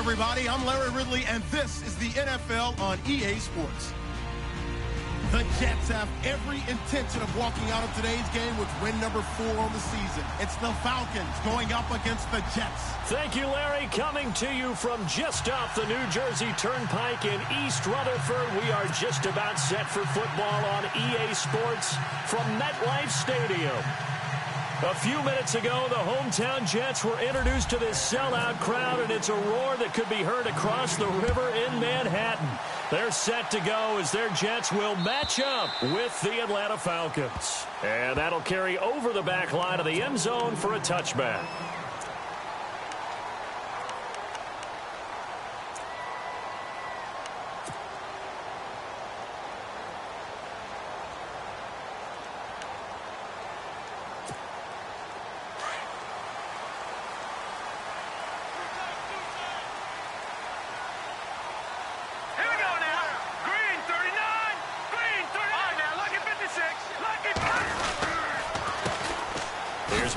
everybody. I'm Larry Ridley, and this is the NFL on EA Sports. The Jets have every intention of walking out of today's game with win number 4 on the season. It's the Falcons going up against the Jets. Thank you, Larry. Coming to you from just off the New Jersey Turnpike in East Rutherford, we are just about set for football on EA Sports from MetLife Stadium. A few minutes ago, the hometown Jets were introduced to this sellout crowd, and it's a roar that could be heard across the river in Manhattan. They're set to go as their Jets will match up with the Atlanta Falcons. And that'll carry over the back line of the end zone for a touchback.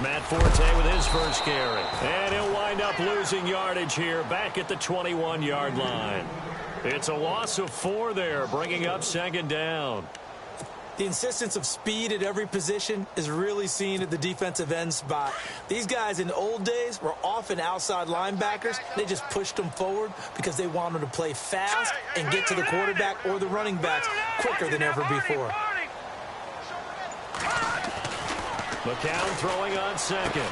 Matt Forte with his first carry. And he'll wind up losing yardage here back at the 21-yard line. It's a loss of 4 there, bringing up second down. The insistence of speed at every position is really seen at the defensive end spot. These guys in the old days were often outside linebackers. They just pushed them forward because they wanted to play fast and get to the quarterback or the running backs quicker than ever before. McCown throwing on second.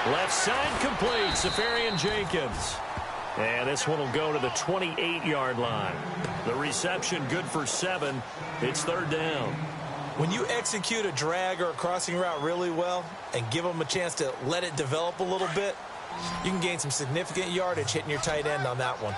Left side complete. Safarian Jenkins. And this one will go to the 28-yard line. The reception good for 7. It's third down. When you execute a drag or a crossing route really well and give them a chance to let it develop a little bit, you can gain some significant yardage hitting your tight end on that one.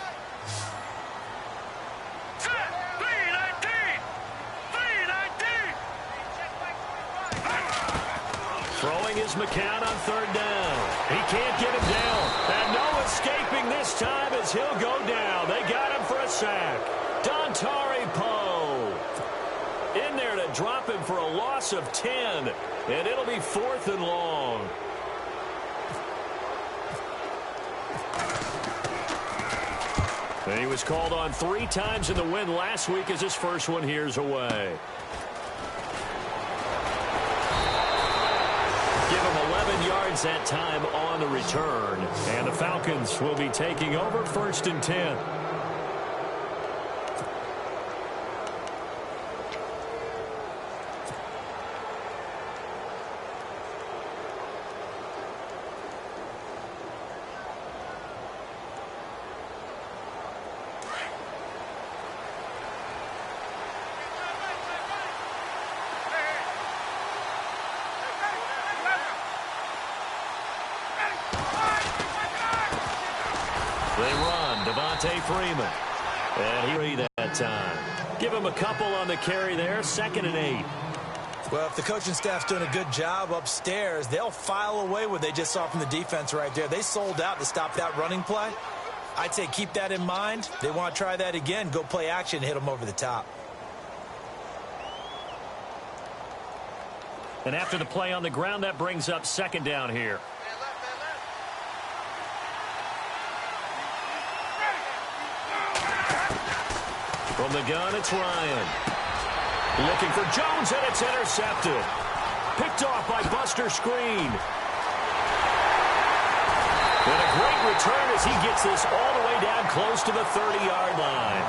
Throwing is McCown on third down. He can't get him down. And no escaping this time as he'll go down. They got him for a sack. Dontari Poe in there to drop him for a loss of 10. And it'll be 4th and long. And he was called on 3 times in the win last week as his first one here's away. Give him 11 yards that time on the return. And the Falcons will be taking over 1st and 10. They run, Devontae Freeman. And he that time. Give him a couple on the carry there, 2nd and 8. Well, if the coaching staff's doing a good job upstairs, they'll file away what they just saw from the defense right there. They sold out to stop that running play. I'd say keep that in mind. They want to try that again, go play action, hit them over the top. And after the play on the ground, that brings up 2nd down here. From the gun, it's Ryan. Looking for Jones, and it's intercepted. Picked off by Buster Screen. And a great return as he gets this all the way down close to the 30-yard line.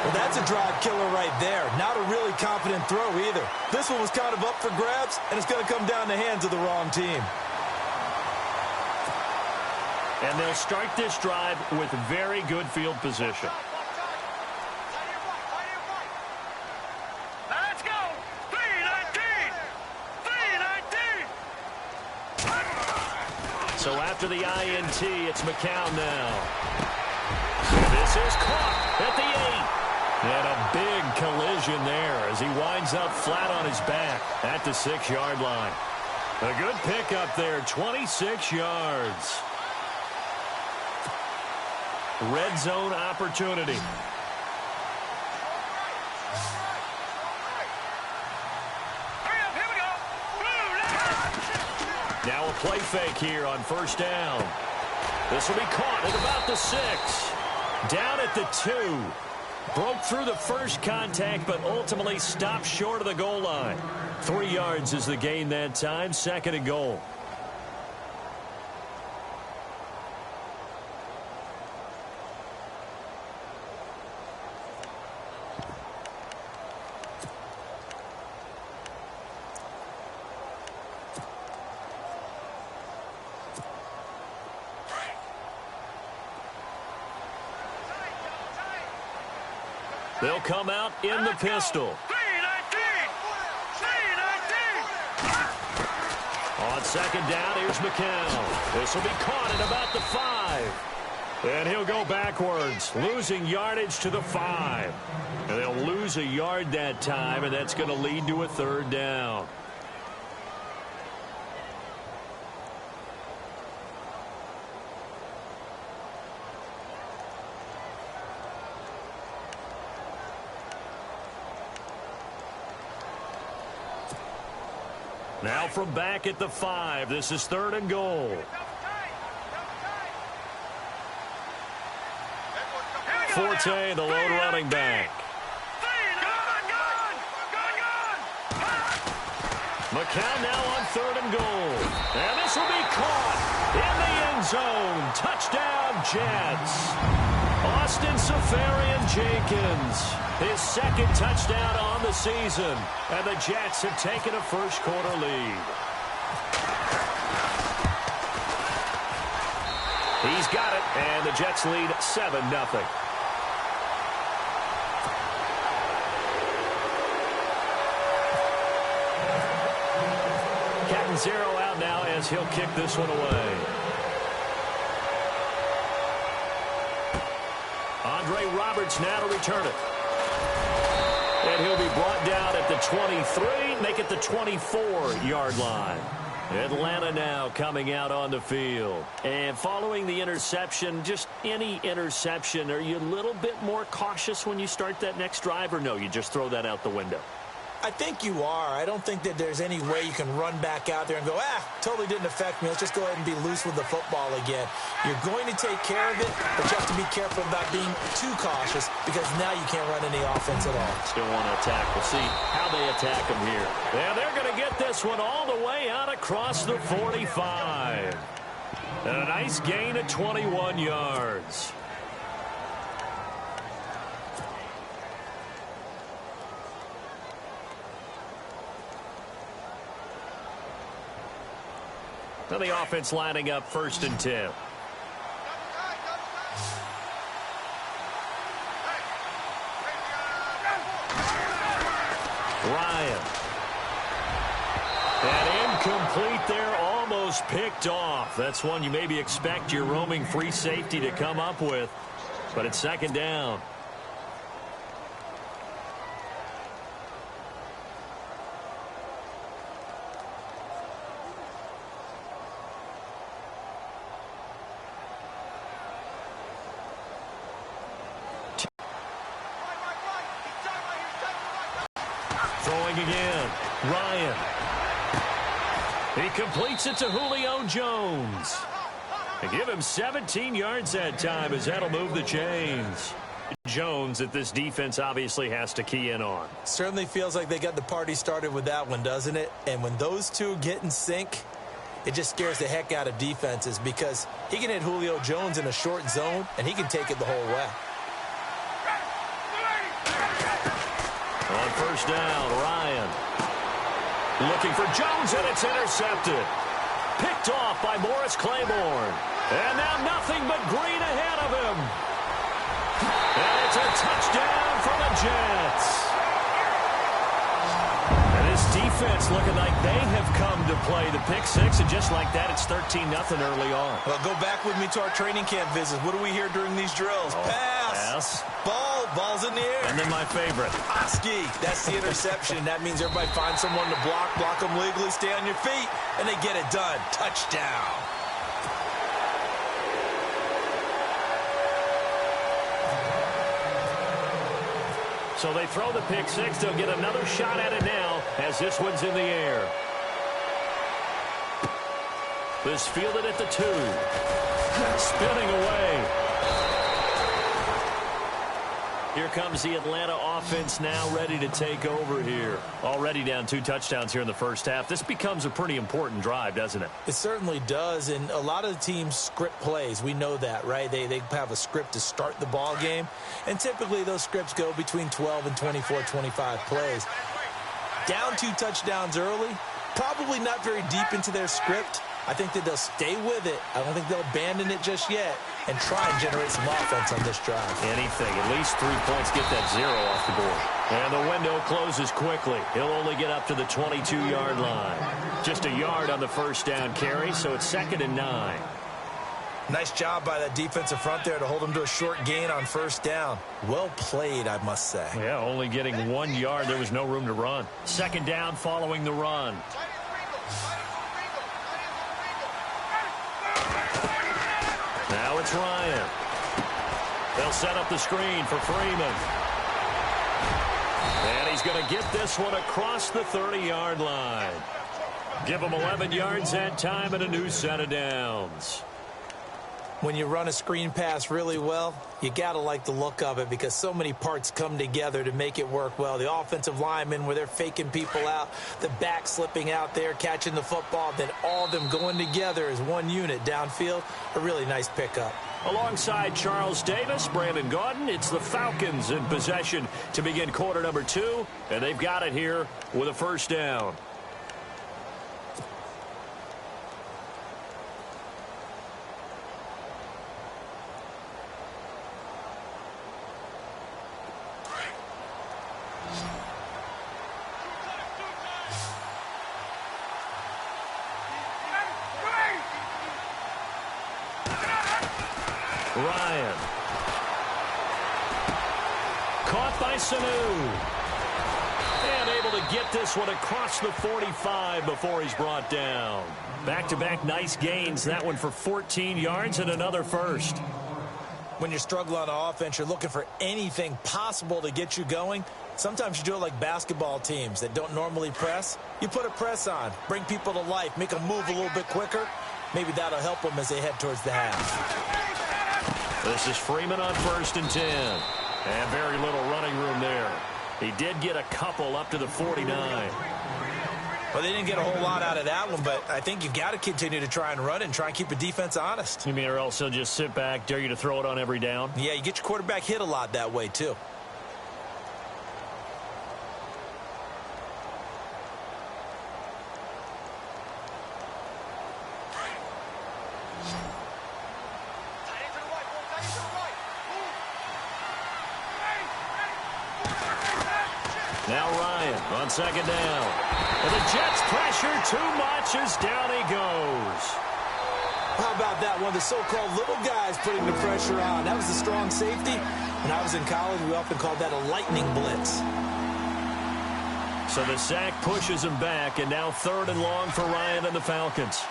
Well, that's a drive killer right there. Not a really confident throw either. This one was kind of up for grabs, and it's going to come down the hands of the wrong team. And they'll start this drive with very good field position. So after the INT, it's McCown now. And this is caught at the 8. And a big collision there as he winds up flat on his back at the 6-yard line. A good pickup there, 26 yards. Red zone opportunity. Now a play fake here on 1st down. This will be caught at about the 6. Down at the 2. Broke through the first contact, but ultimately stopped short of the goal line. 3 yards is the gain that time. 2nd and goal. They'll come out in the pistol. On 2nd down, here's McCown. This will be caught at about the 5. And he'll go backwards, losing yardage to the 5. And they'll lose a yard that time, and that's going to lead to a 3rd down. Now from back at the 5, this is 3rd and goal. 14, the lone running back. McCown now on 3rd and goal. And this will be caught in the end zone. Touchdown, Jets. Austin Safarian-Jenkins, his 2nd touchdown on the season. And the Jets have taken a first-quarter lead. He's got it, and the Jets lead 7-0. Captain Zero out now as he'll kick this one away. Andre Roberts now to return it. And he'll be brought down at the 23, make it the 24-yard line. Atlanta now coming out on the field. And following the interception, just any interception, are you a little bit more cautious when you start that next drive, or no, you just throw that out the window? I think you are. I don't think that there's any way you can run back out there and go, totally didn't affect me. Let's just go ahead and be loose with the football again. You're going to take care of it, but you have to be careful about being too cautious because now you can't run any offense at all. Still want to attack. We'll see how they attack them here. Yeah, they're going to get this one all the way out across the 45. And a nice gain of 21 yards. Now the offense lining up 1st and 10. Ryan. And incomplete there, almost picked off. That's one you maybe expect your roaming free safety to come up with. But it's 2nd down. Throwing again. Ryan. He completes it to Julio Jones. They give him 17 yards that time as that'll move the chains. Jones that this defense obviously has to key in on. Certainly feels like they got the party started with that one, doesn't it? And when those two get in sync, it just scares the heck out of defenses because he can hit Julio Jones in a short zone, and he can take it the whole way. On 1st down, Ryan. Looking for Jones, and it's intercepted. Picked off by Morris Claiborne. And now nothing but green ahead of him. And it's a touchdown for the Jets. And this defense looking like they have come to play. The pick 6, and just like that, it's 13-0 early on. Well, go back with me to our training camp visits. What do we hear during these drills? Pass. Ball's in the air. And then my favorite. Oski. That's the interception. That means everybody finds someone to block them legally, stay on your feet, and they get it done. Touchdown. So they throw the pick 6. They'll get another shot at it now as this one's in the air. This fielded at the 2. Spinning away. Here comes the Atlanta offense now ready to take over here. Already down 2 touchdowns here in the first half. This becomes a pretty important drive, doesn't it? It certainly does, and a lot of the teams script plays. We know that, right? They have a script to start the ball game, and typically those scripts go between 12 and 24, 25 plays. Down 2 touchdowns early, probably not very deep into their script. I think that they'll stay with it. I don't think they'll abandon it just yet and try and generate some offense on this drive. Anything. At least 3 points. Get that 0 off the board. And the window closes quickly. He'll only get up to the 22-yard line. Just a yard on the first down carry, so it's 2nd and 9. Nice job by that defensive front there to hold him to a short gain on first down. Well played, I must say. Yeah, only getting 1 yard. There was no room to run. 2nd down following the run. Now it's Ryan. They'll set up the screen for Freeman. And he's going to get this one across the 30-yard line. Give him 11 yards that time and a new set of downs. When you run a screen pass really well, you got to like the look of it because so many parts come together to make it work well. The offensive linemen where they're faking people out, the back slipping out there, catching the football, then all of them going together as one unit downfield. A really nice pickup. Alongside Charles Davis, Brandon Gaudin, it's the Falcons in possession to begin quarter number 2, and they've got it here with a first down. Ryan. Caught by Sanu. And able to get this one across the 45 before he's brought down. Back-to-back nice gains. That one for 14 yards and another first. When you're struggling on offense, you're looking for anything possible to get you going. Sometimes you do it like basketball teams that don't normally press. You put a press on, bring people to life, make them move a little bit quicker. Maybe that'll help them as they head towards the half. This is Freeman on 1st and 10. And very little running room there. He did get a couple up to the 49. Well, they didn't get a whole lot out of that one, but I think you've got to continue to try and run and try and keep the defense honest. You mean or else he'll just sit back, dare you to throw it on every down? Yeah, you get your quarterback hit a lot that way, too. Now Ryan on 2nd down. And the Jets pressure too much as down he goes. How about that? One of the so-called little guys putting the pressure on. That was a strong safety. When I was in college, we often called that a lightning blitz. So the sack pushes him back, and now 3rd and long for Ryan and the Falcons.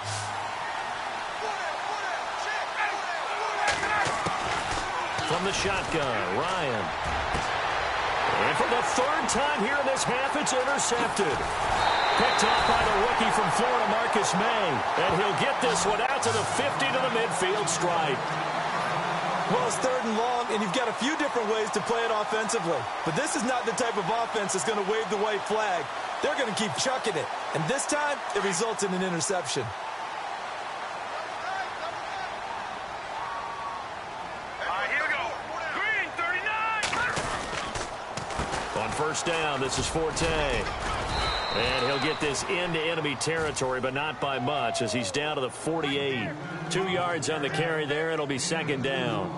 From the shotgun, Ryan. And for the 3rd time here in this half, it's intercepted. Picked off by the rookie from Florida, Marcus May. And he'll get this one out to the 50 to the midfield stripe. Well, it's 3rd and long, and you've got a few different ways to play it offensively. But this is not the type of offense that's going to wave the white flag. They're going to keep chucking it. And this time, it results in an interception. On 1st down, this is Forte. And he'll get this into enemy territory, but not by much as he's down to the 48. 2 yards on the carry there. It'll be 2nd down.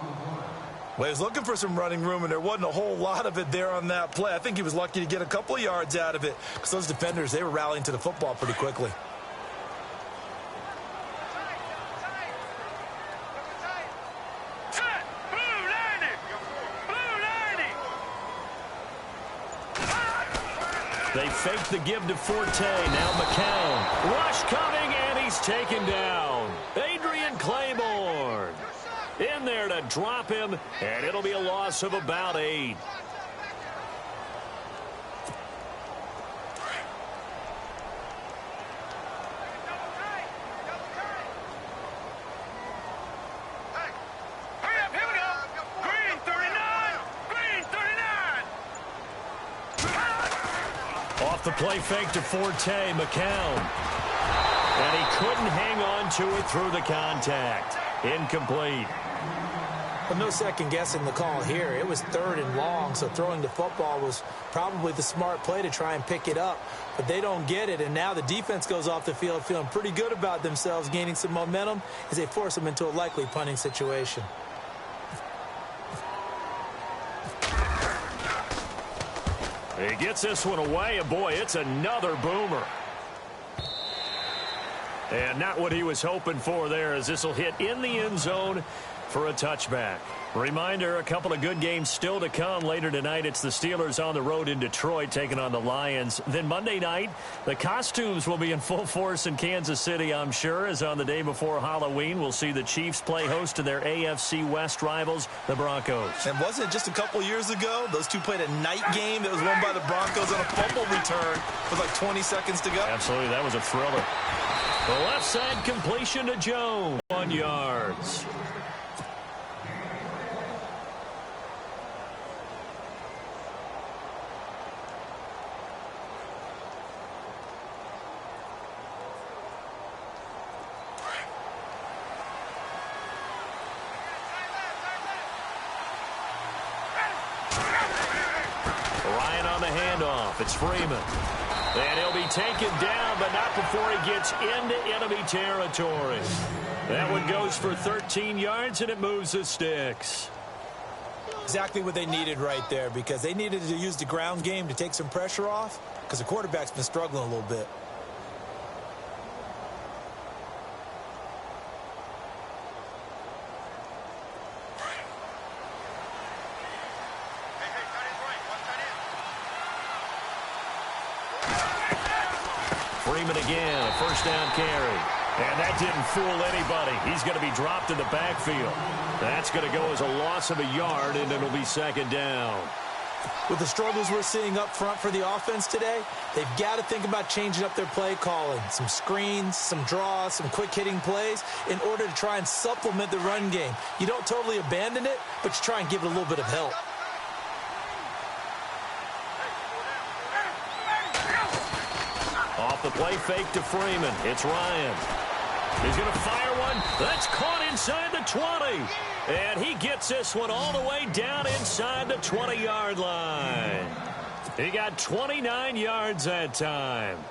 Well, he was looking for some running room, and there wasn't a whole lot of it there on that play. I think he was lucky to get a couple of yards out of it because those defenders, they were rallying to the football pretty quickly. They fake the give to Forte. Now McCown. Rush coming, and he's taken down. Adrian Claiborne in there to drop him, and it'll be a loss of about 8. Off the play fake to Forte, McCown. And he couldn't hang on to it through the contact. Incomplete. Well, no second guessing the call here. It was 3rd and long, so throwing the football was probably the smart play to try and pick it up. But they don't get it, and now the defense goes off the field feeling pretty good about themselves, gaining some momentum as they force them into a likely punting situation. He gets this one away, and boy, it's another boomer. And not what he was hoping for there, as this will hit in the end zone for a touchback. Reminder, a couple of good games still to come. Later tonight, it's the Steelers on the road in Detroit taking on the Lions. Then Monday night, the costumes will be in full force in Kansas City, I'm sure, as on the day before Halloween, we'll see the Chiefs play host to their AFC West rivals, the Broncos. And wasn't it just a couple years ago, those two played a night game that was won by the Broncos on a fumble return with like 20 seconds to go? Absolutely, that was a thriller. The left side completion to Jones, 1 yard. Ryan on the handoff. It's Freeman. And he'll be taken down, but not before he gets into enemy territory. That one goes for 13 yards, and it moves the sticks. Exactly what they needed right there, because they needed to use the ground game to take some pressure off, because the quarterback's been struggling a little bit. Freeman again, a first down carry. And that didn't fool anybody. He's going to be dropped in the backfield. That's going to go as a loss of a yard, and it'll be 2nd down. With the struggles we're seeing up front for the offense today, they've got to think about changing up their play calling. Some screens, some draws, some quick-hitting plays in order to try and supplement the run game. You don't totally abandon it, but you try and give it a little bit of help. Off the play fake to Freeman. It's Ryan. He's going to fire one. That's caught inside the 20. And he gets this one all the way down inside the 20-yard line. He got 29 yards that time.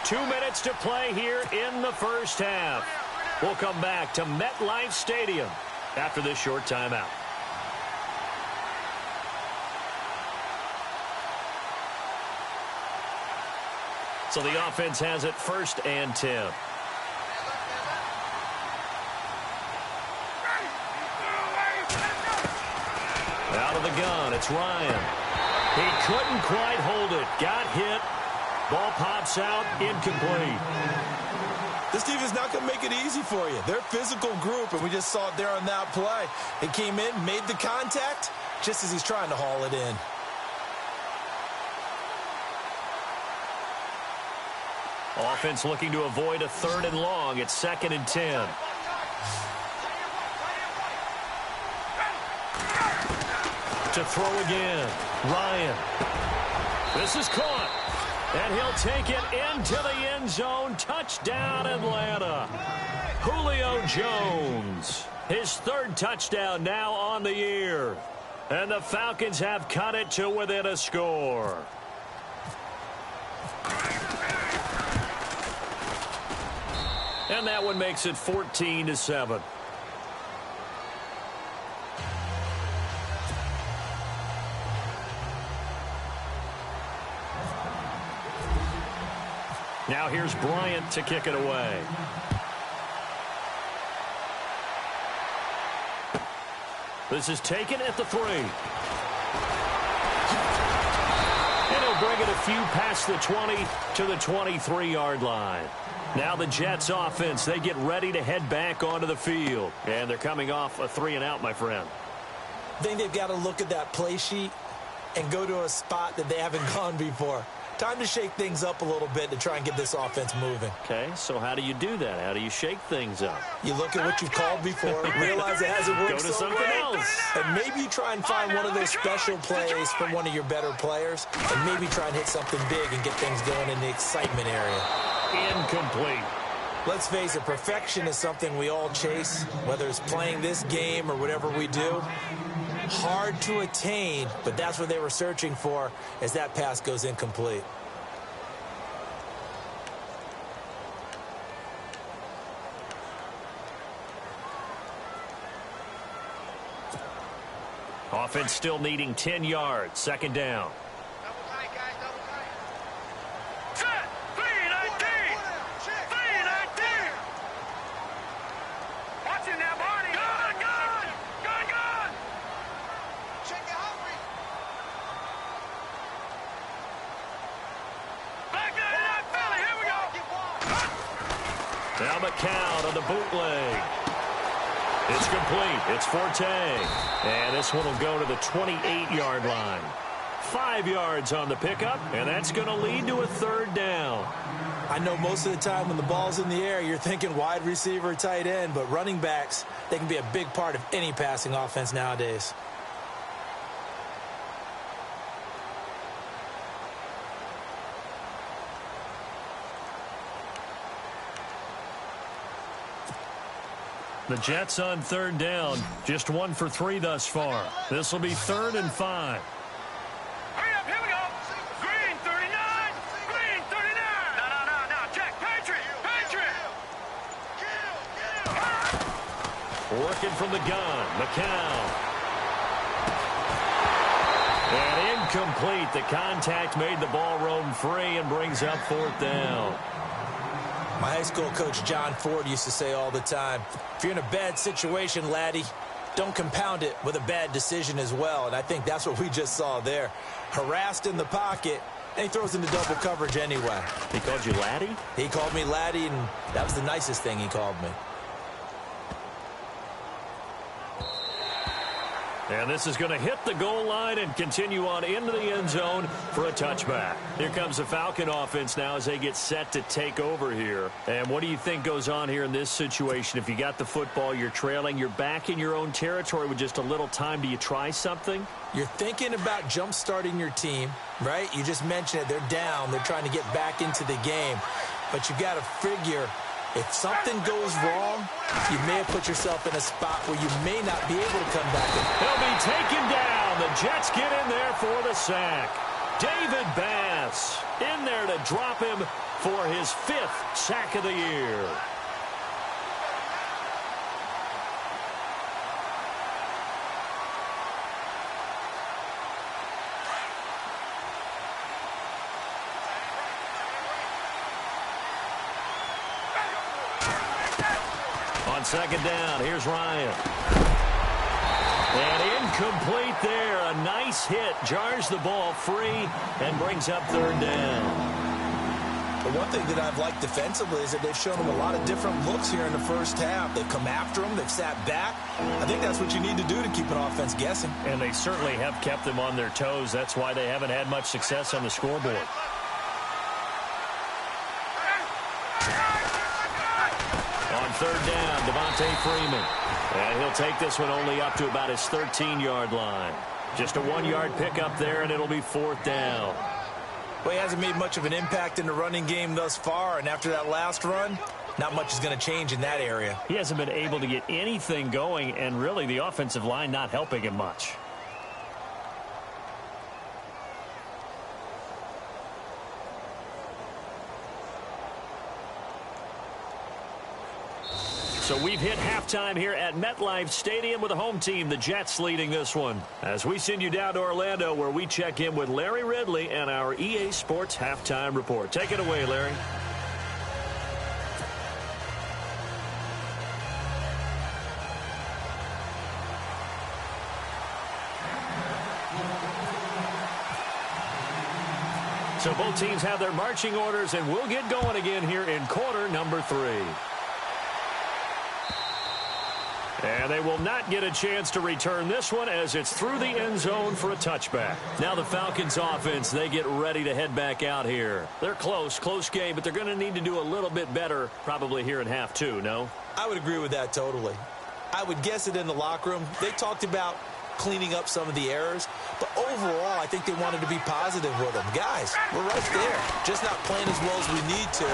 Two minutes to play here in the first half. We'll come back to MetLife Stadium after this short timeout. So the offense has it 1st and 10. Out of the gun, it's Ryan. He couldn't quite hold it. Got hit. Ball pops out, incomplete. This defense is not going to make it easy for you. They're a physical group, and we just saw it there on that play. It came in, made the contact, just as he's trying to haul it in. Offense looking to avoid a 3rd and long. It's 2nd and 10. To throw again. Ryan. This is caught. And he'll take it into the end zone. Touchdown, Atlanta. Julio Jones. His 3rd touchdown now on the year. And the Falcons have cut it to within a score. And that one makes it 14-7. Now here's Bryant to kick it away. This is taken at the 3. And he'll bring it a few past the 20 to the 23-yard line. Now the Jets offense, they get ready to head back onto the field. And they're coming off a 3-and-out, my friend. I think they've got to look at that play sheet and go to a spot that they haven't gone before. Time to shake things up a little bit to try and get this offense moving. Okay, so how do you do that? How do you shake things up? You look at what you've called before, realize it hasn't worked Go to so something well, else. and maybe you try and find one of those special plays from one of your better players, and maybe try and hit something big and get things going in the excitement area. Incomplete. Let's face it, perfection is something we all chase, whether it's playing this game or whatever we do. Hard to attain, but that's what they were searching for as that pass goes incomplete. Offense still needing 10 yards. Second down. Double tight, guys, double tight. Set! 3-19! 3-19! Watch it now, Barney! Gun! Check it out, Reed. Back to that belly, here we go! Now McCown on the bootleg. It's complete. It's Forte. And this one will go to the 28-yard line. 5 yards on the pickup, and that's going to lead to a third down. I know most of the time when the ball's in the air, you're thinking wide receiver, tight end, but running backs, they can be a big part of any passing offense nowadays. The Jets on third down, just 1 for 3 thus far. This will be 3rd and 5. Hurry up, here we go! Green 39! Green 39! No, check! Patriot! Working from the gun, McCown. And incomplete. The contact made the ball roam free and brings up 4th down. My high school coach, John Ford, used to say all the time, if you're in a bad situation, laddie, don't compound it with a bad decision as well. And I think that's what we just saw there. Harassed in the pocket, and he throws into double coverage anyway. He called you laddie? He called me laddie, and that was the nicest thing he called me. And this is going to hit the goal line and continue on into the end zone for a touchback. Here comes the Falcon offense now as they get set to take over here. And what do you think goes on here in this situation? If you got the football, you're trailing, you're back in your own territory with just a little time. Do you try something? You're thinking about jump-starting your team, right? You just mentioned it. They're down. They're trying to get back into the game. But you got to figure, if something goes wrong, you may have put yourself in a spot where you may not be able to come back. He'll be taken down. The Jets get in there for the sack. David Bass in there to drop him for his 5th sack of the year. On second down, here's Ryan. And incomplete there. A nice hit. Jars the ball free and brings up 3rd down. But one thing that I've liked defensively is that they've shown them a lot of different looks here in the first half. They've come after them. They've sat back. I think that's what you need to do to keep an offense guessing. And they certainly have kept them on their toes. That's why they haven't had much success on the scoreboard. On 3rd down, Devontae Freeman. And he'll take this one only up to about his 13-yard line. Just a 1-yard pickup there, and it'll be 4th down. Well, he hasn't made much of an impact in the running game thus far, and after that last run, not much is going to change in that area. He hasn't been able to get anything going, and really the offensive line not helping him much. So we've hit halftime here at MetLife Stadium with the home team, the Jets, leading this one. As we send you down to Orlando, where we check in with Larry Ridley and our EA Sports halftime report. Take it away, Larry. So both teams have their marching orders, and we'll get going again here in quarter number 3. And they will not get a chance to return this one as it's through the end zone for a touchback. Now the Falcons offense, they get ready to head back out here. They're close game, but they're going to need to do a little bit better probably here in half two, no? I would agree with that totally. I would guess it in the locker room. They talked about cleaning up some of the errors, but overall, I think they wanted to be positive with them. Guys, we're right there. Just not playing as well as we need to.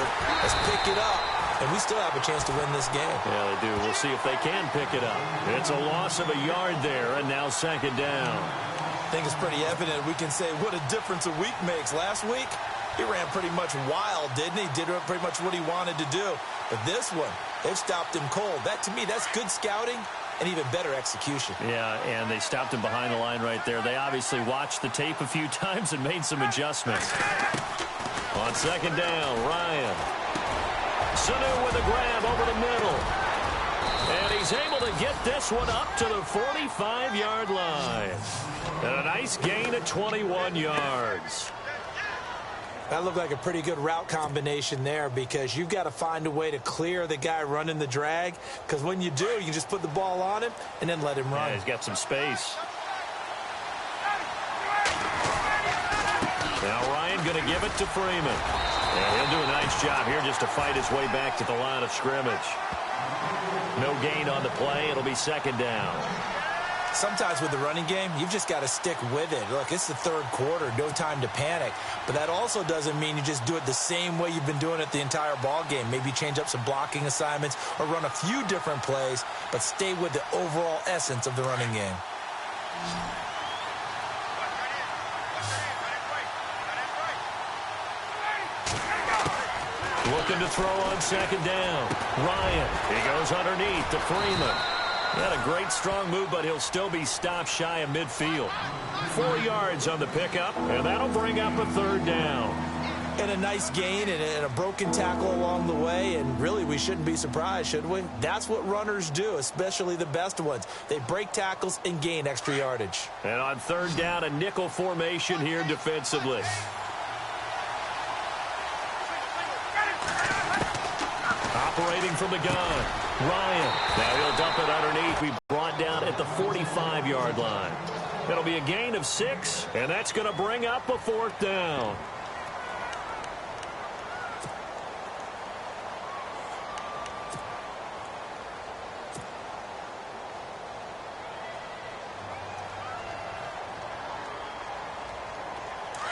Let's pick it up, and we still have a chance to win this game. Yeah, they do. We'll see if they can pick it up. It's a loss of a yard there, and now second down. I think it's pretty evident we can say what a difference a week makes. Last week, he ran pretty much wild, didn't he? Did pretty much what he wanted to do. But this one, they've stopped him cold. That, to me, that's good scouting and even better execution. Yeah, and they stopped him behind the line right there. They obviously watched the tape a few times and made some adjustments. On second down, Ryan. Sanu with a grab over the middle. And he's able to get this one up to the 45-yard line. And a nice gain of 21 yards. That looked like a pretty good route combination there because you've got to find a way to clear the guy running the drag, because when you do, you can just put the ball on him and then let him run. Yeah, he's got some space. Now Ryan going to give it to Freeman. And he'll do a nice job here just to fight his way back to the line of scrimmage. No gain on the play. It'll be second down. Sometimes with the running game, you've just got to stick with it. Look, it's the third quarter, no time to panic. But that also doesn't mean you just do it the same way you've been doing it the entire ball game. Maybe change up some blocking assignments or run a few different plays, but stay with the overall essence of the running game. Looking to throw on second down. Ryan, he goes underneath to Freeman. He had a great strong move, but he'll still be stopped shy of midfield. 4 yards on the pickup, and that'll bring up a third down. And a nice gain and a broken tackle along the way, and really we shouldn't be surprised, should we? That's what runners do, especially the best ones. They break tackles and gain extra yardage. And on third down, a nickel formation here defensively. Operating from the gun, Ryan. Now he'll dump it underneath. We brought down at the 45-yard line. It'll be a gain of 6, and that's going to bring up a fourth down.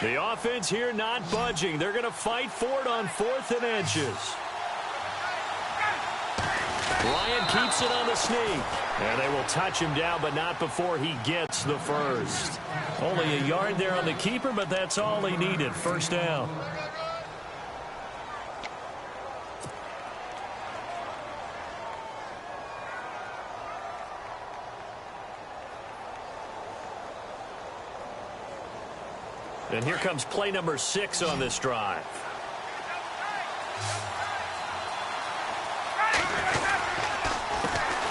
The offense here not budging. They're going to fight for it on 4th and inches. Ryan keeps it on the sneak. And they will touch him down, but not before he gets the first. Only a yard there on the keeper, but that's all he needed. First down. And here comes play number 6 on this drive.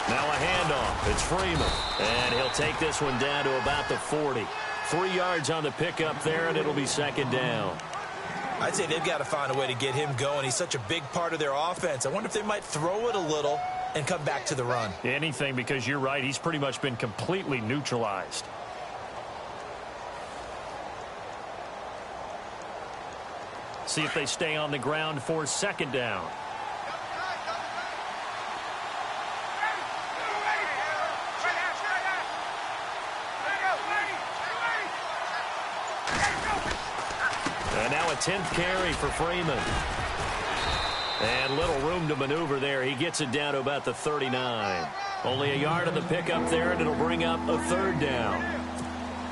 Now a handoff. It's Freeman. And he'll take this one down to about the 40. 3 yards on the pickup there, and it'll be second down. I'd say they've got to find a way to get him going. He's such a big part of their offense. I wonder if they might throw it a little and come back to the run. Anything, because you're right. He's pretty much been completely neutralized. See if they stay on the ground for second down. And now a 10th carry for Freeman. And little room to maneuver there. He gets it down to about the 39. Only a yard on the pickup there, and it'll bring up a third down.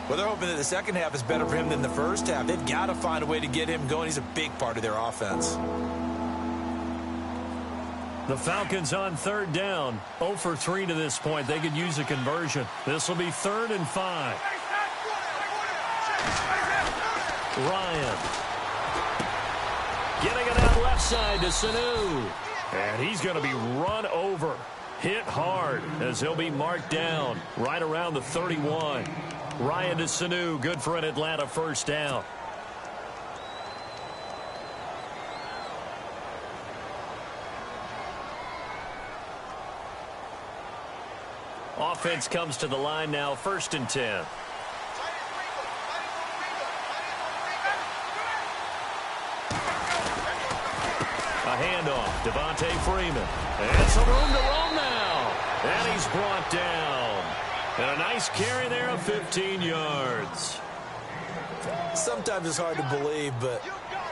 Well, they're hoping that the second half is better for him than the first half. They've got to find a way to get him going. He's a big part of their offense. The Falcons on third down. 0 for 3 to this point. They could use a conversion. This will be 3rd and 5. Ryan. Getting it out left side to Sanu. And he's going to be run over. Hit hard as he'll be marked down right around the 31. Ryan to Sanu, good for an Atlanta first down. Offense comes to the line now, 1st and 10. A handoff, Devontae Freeman. And some room to roam now. And he's brought down. And a nice carry there of 15 yards. Sometimes it's hard to believe, but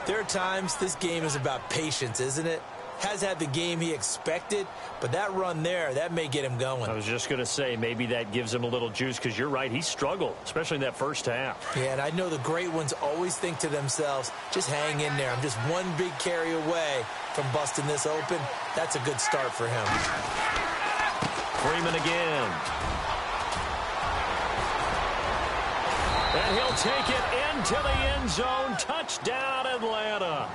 there are times this game is about patience, isn't it? Has had the game he expected, but that run there, that may get him going. I was just going to say, maybe that gives him a little juice, because you're right, he struggled, especially in that first half. Yeah, and I know the great ones always think to themselves, just hang in there. I'm just one big carry away from busting this open. That's a good start for him. Freeman again. And he'll take it into the end zone. Touchdown, Atlanta.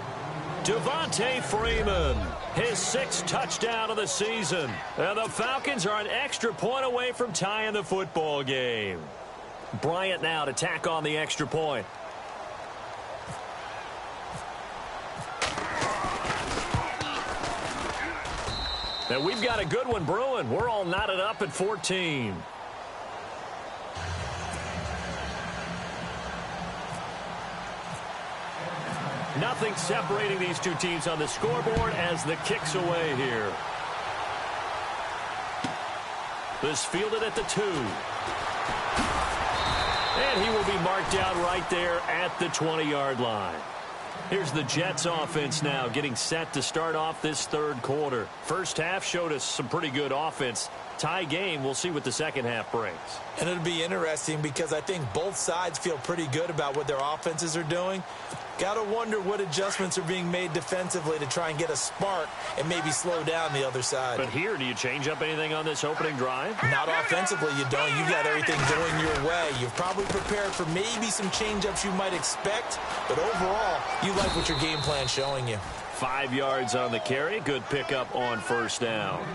Devontae Freeman, his 6th touchdown of the season. And the Falcons are an extra point away from tying the football game. Bryant now to tack on the extra point. And we've got a good one brewing. We're all knotted up at 14. Nothing separating these two teams on the scoreboard as the kick's away here. This fielded at the 2. And he will be marked out right there at the 20-yard line. Here's the Jets offense now getting set to start off this 3rd quarter. First half showed us some pretty good offense. Tie game, we'll see what the second half brings. And it'll be interesting because I think both sides feel pretty good about what their offenses are doing. Got to wonder what adjustments are being made defensively to try and get a spark and maybe slow down the other side. But here, do you change up anything on this opening drive? Not offensively, you don't. You've got everything going your way. You've probably prepared for maybe some change-ups you might expect, but overall, you like what your game plan's showing you. 5 yards on the carry. Good pickup on 1st down.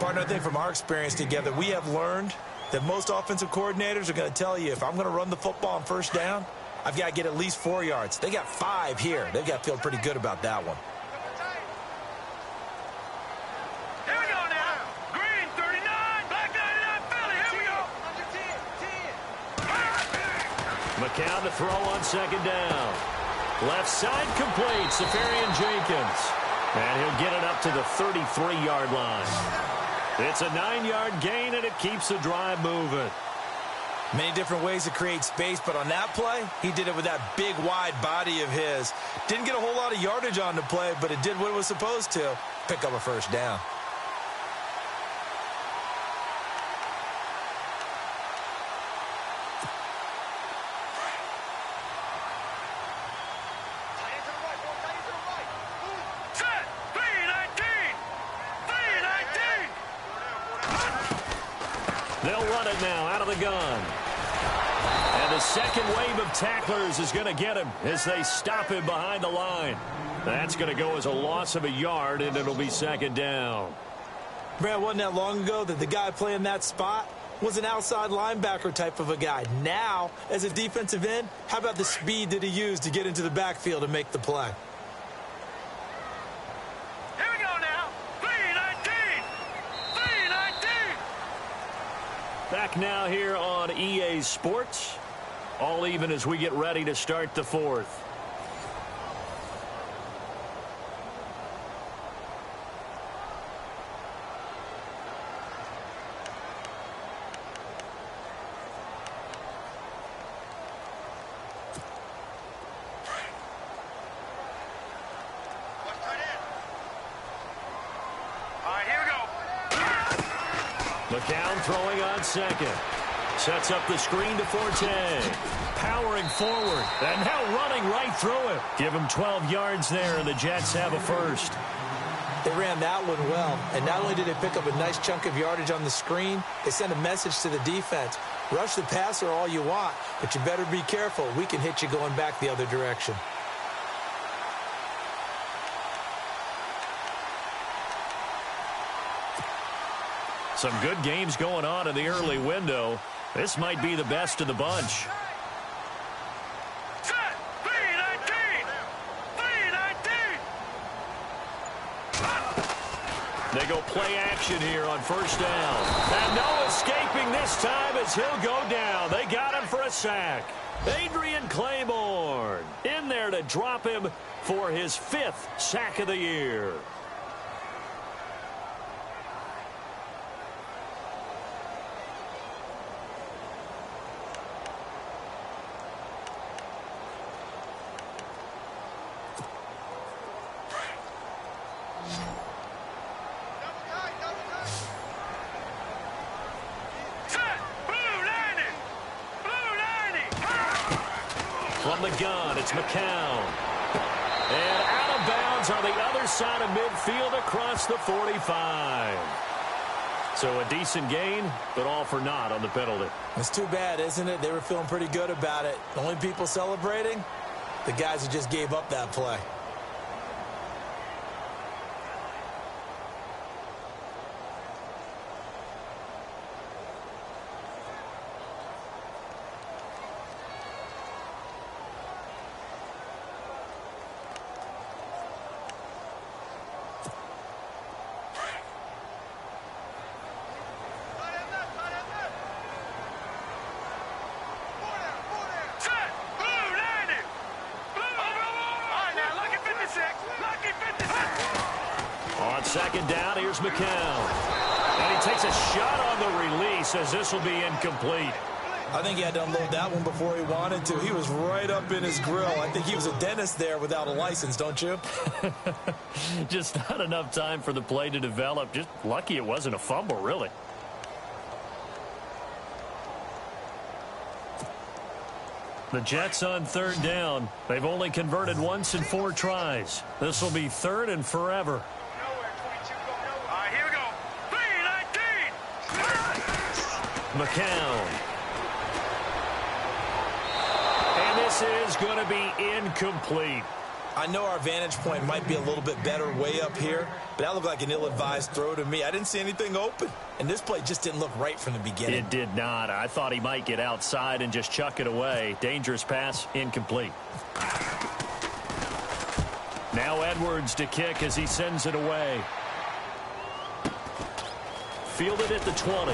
Partner, I think from our experience together, we have learned that most offensive coordinators are going to tell you, if I'm going to run the football on 1st down, I've got to get at least 4 yards. They got 5 here. They've got to feel pretty good about that one. Here we go now. Green 39, black 99, Philly. Here we go. McCown to throw on 2nd down. Left side complete. Safarian Jenkins. And he'll get it up to the 33-yard line. It's a 9-yard gain, and it keeps the drive moving. Many different ways to create space, but on that play, he did it with that big, wide body of his. Didn't get a whole lot of yardage on the play, but it did what it was supposed to. Pick up a 1st down. Set. 319. 319. They'll run it now out of the gun. And the second wave of tacklers is going to get him as they stop him behind the line. That's going to go as a loss of a yard, and it'll be 2nd down. Brad, wasn't that long ago that the guy playing that spot was an outside linebacker type of a guy. Now, as a defensive end, how about the speed that he used to get into the backfield and make the play? Here we go now. 319. 319. Back now here on EA Sports. All even as we get ready to start the 4th. All right, here we go. McCown throwing on 2nd. Sets up the screen to Forte. Powering forward. And now running right through it. Give him 12 yards there, and the Jets have a 1st. They ran that one well, and not only did they pick up a nice chunk of yardage on the screen, they sent a message to the defense. Rush the passer all you want, but you better be careful. We can hit you going back the other direction. Some good games going on in the early window. This might be the best of the bunch. Set. 319. 319. They go play action here on first down. And no escaping this time as he'll go down. They got him for a sack. Adrian Claiborne in there to drop him for his 5th sack of the year. From the gun, it's McCown. And out of bounds on the other side of midfield across the 45. So a decent gain, but all for naught on the penalty. It's too bad, isn't it? They were feeling pretty good about it. The only people celebrating, the guys who just gave up that play. On second down, here's McCown. And he takes a shot on the release as this will be incomplete. I think he had to unload that one before he wanted to. He was right up in his grill. I think he was a dentist there without a license, don't you? Just not enough time for the play to develop. Just lucky it wasn't a fumble, really. The Jets on third down. They've only converted once in 4 tries. This will be 3rd and forever. Here we go. 3-19. McCown. And this is going to be incomplete. I know our vantage point might be a little bit better way up here, but that looked like an ill-advised throw to me. I didn't see anything open, and this play just didn't look right from the beginning. It did not. I thought he might get outside and just chuck it away. Dangerous pass, incomplete. Now Edwards to kick as he sends it away. Fielded at the 20.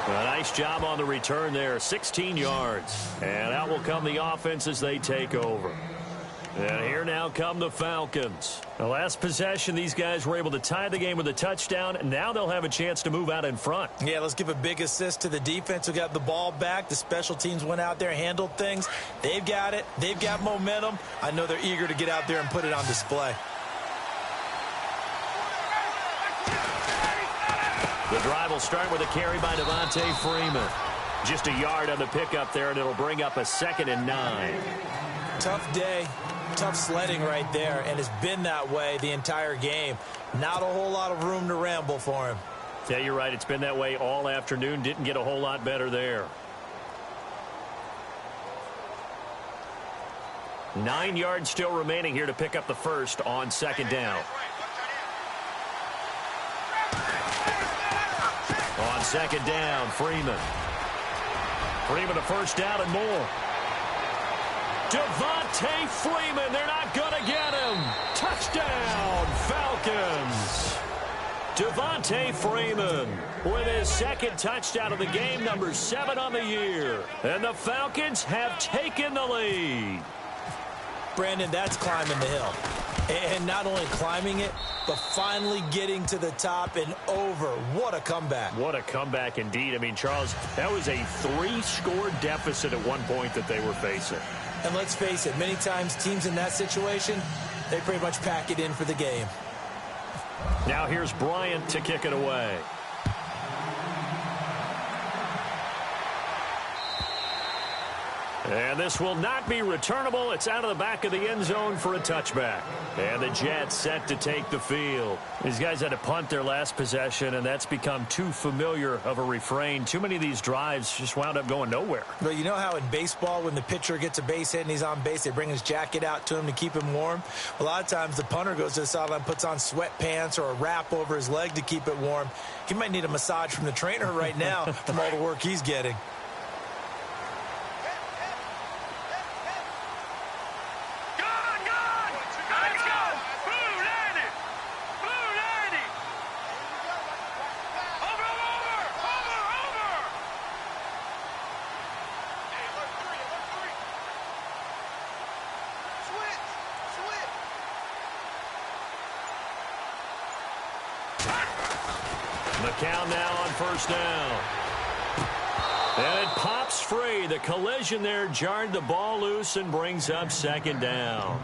A nice job on the return there, 16 yards. And out will come the offense as they take over. And here now come the Falcons. The last possession, these guys were able to tie the game with a touchdown, and now they'll have a chance to move out in front. Yeah, let's give a big assist to the defense who got the ball back. The special teams went out there, handled things. They've got it. They've got momentum. I know they're eager to get out there and put it on display. The drive will start with a carry by Devontae Freeman. Just a yard on the pickup there, and it'll bring up a 2nd and 9. Tough day, tough sledding right there, and it's been that way the entire game. Not a whole lot of room to ramble for him. Yeah, you're right. It's been that way all afternoon. Didn't get a whole lot better there. 9 yards still remaining here to pick up the first on 2nd down. On 2nd down, Freeman. Freeman a first down and more. Devontae Freeman, they're not going to get him. Touchdown, Falcons. Devontae Freeman with his 2nd touchdown of the game, number 7 on the year. And the Falcons have taken the lead. Brandon, that's climbing the hill. And not only climbing it, but finally getting to the top and over. What a comeback. What a comeback indeed. I mean, Charles, that was a 3-score deficit at one point that they were facing. And let's face it, many times teams in that situation, they pretty much pack it in for the game. Now here's Bryant to kick it away. And this will not be returnable. It's out of the back of the end zone for a touchback. And the Jets set to take the field. These guys had to punt their last possession, and that's become too familiar of a refrain. Too many of these drives just wound up going nowhere. But you know how in baseball, when the pitcher gets a base hit and he's on base, they bring his jacket out to him to keep him warm? A lot of times the punter goes to the sideline, puts on sweatpants or a wrap over his leg to keep it warm. He might need a massage from the trainer right now from all the work he's getting. McCown now on first down. And it pops free. The collision there jarred the ball loose and brings up second down.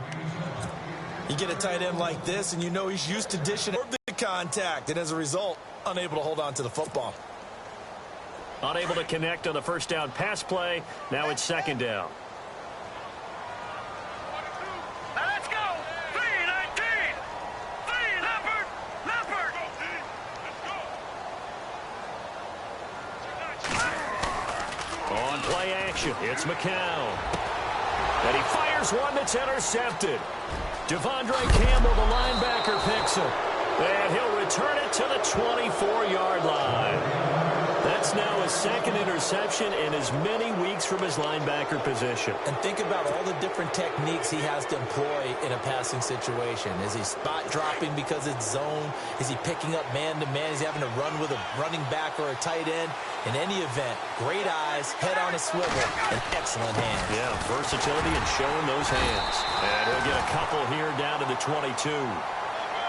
You get a tight end like this, and you know he's used to dishing the contact, and as a result, unable to hold on to the football. Unable to connect on the first down pass play. Now it's second down. Now let's go. 3-19. 3, Leopard. Leopard. On play action, it's McCown. And he fires one that's intercepted. Devondre Campbell, the linebacker, picks him. And he'll return it to the 24-yard line. That's now his second interception in as many weeks from his linebacker position. And think about all the different techniques he has to employ in a passing situation. Is he spot dropping because it's zone? Is he picking up man-to-man? Is he having to run with a running back or a tight end? In any event, great eyes, head on a swivel, and excellent hands. Yeah, versatility and showing those hands. And he'll get a couple here down to the 22.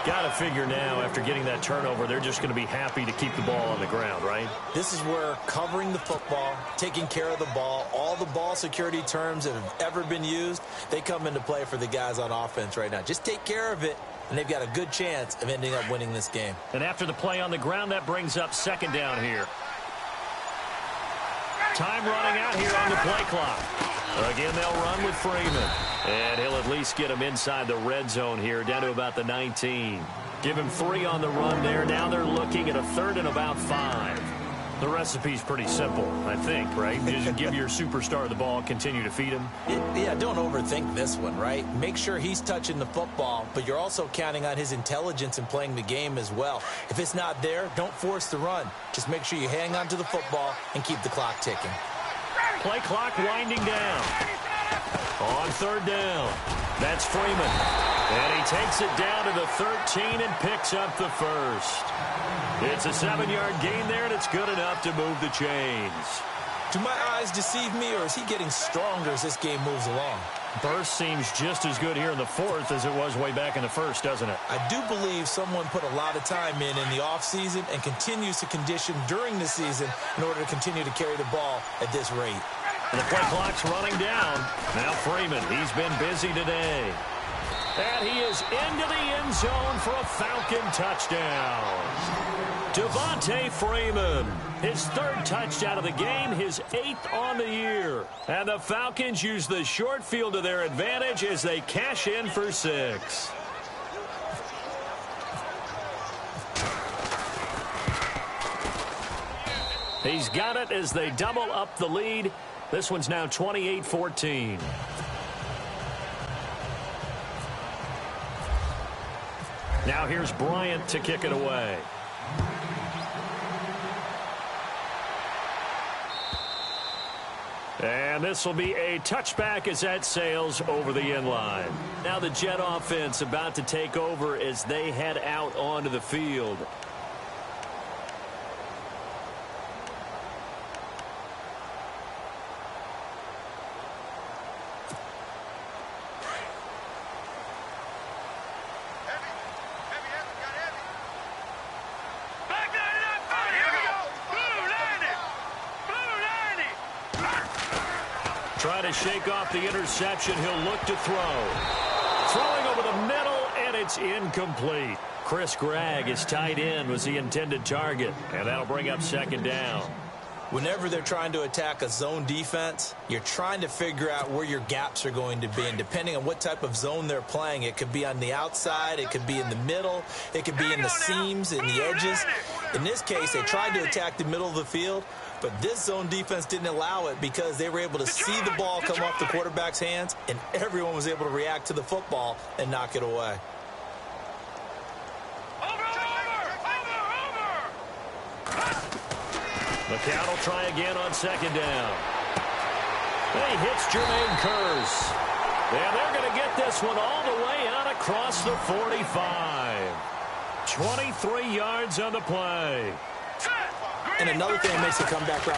Got to figure now, after getting that turnover, they're just going to be happy to keep the ball on the ground, right? This is where covering the football, taking care of the ball, all the ball security terms that have ever been used, they come into play for the guys on offense right now. Just take care of it, and they've got a good chance of ending up winning this game. And after the play on the ground, that brings up second down here. Time running out here on the play clock. Again, they'll run with Freeman. And he'll at least get him inside the red zone here, down to about the 19. Give him 3 on the run there. Now they're looking at a 3rd and about 5. The recipe's pretty simple, I think, right? Just give your superstar the ball, continue to feed him. Yeah, don't overthink this one, right? Make sure he's touching the football, but you're also counting on his intelligence in playing the game as well. If it's not there, don't force the run. Just make sure you hang on to the football and keep the clock ticking. Play clock winding down. On 3rd down, that's Freeman. And he takes it down to the 13 and picks up the first. It's a 7-yard gain there, and it's good enough to move the chains. Do my eyes deceive me, or is he getting stronger as this game moves along? Burst seems just as good here in the 4th as it was way back in the 1st, doesn't it? I do believe someone put a lot of time in the offseason and continues to condition during the season in order to continue to carry the ball at this rate. And the play clock's running down. Now Freeman, he's been busy today. And he is into the end zone for a Falcon touchdown. Devontae Freeman, his 3rd touchdown of the game, his 8th on the year. And the Falcons use the short field to their advantage as they cash in for 6. He's got it as they double up the lead. This one's now 28-14. Now here's Bryant to kick it away. And this will be a touchback as that sails over the end line. Now the Jet offense about to take over as they head out onto the field. Try to shake off the interception. He'll look to throw. Throwing over the middle, and it's incomplete. Chris Gregg, his tight end, was the intended target, and that'll bring up second down. Whenever they're trying to attack a zone defense, you're trying to figure out where your gaps are going to be. And depending on what type of zone they're playing, it could be on the outside, it could be in the middle, it could be in the seams, in the edges. In this case, they tried to attack the middle of the field, but this zone defense didn't allow it because they were able to see the ball come off the quarterback's hands, and everyone was able to react to the football and knock it away. McCown will try again on second down. He hits Jermaine Kearse. And they're going to get this one all the way out across the 45. 23 yards on the play. And another thing that makes the comeback route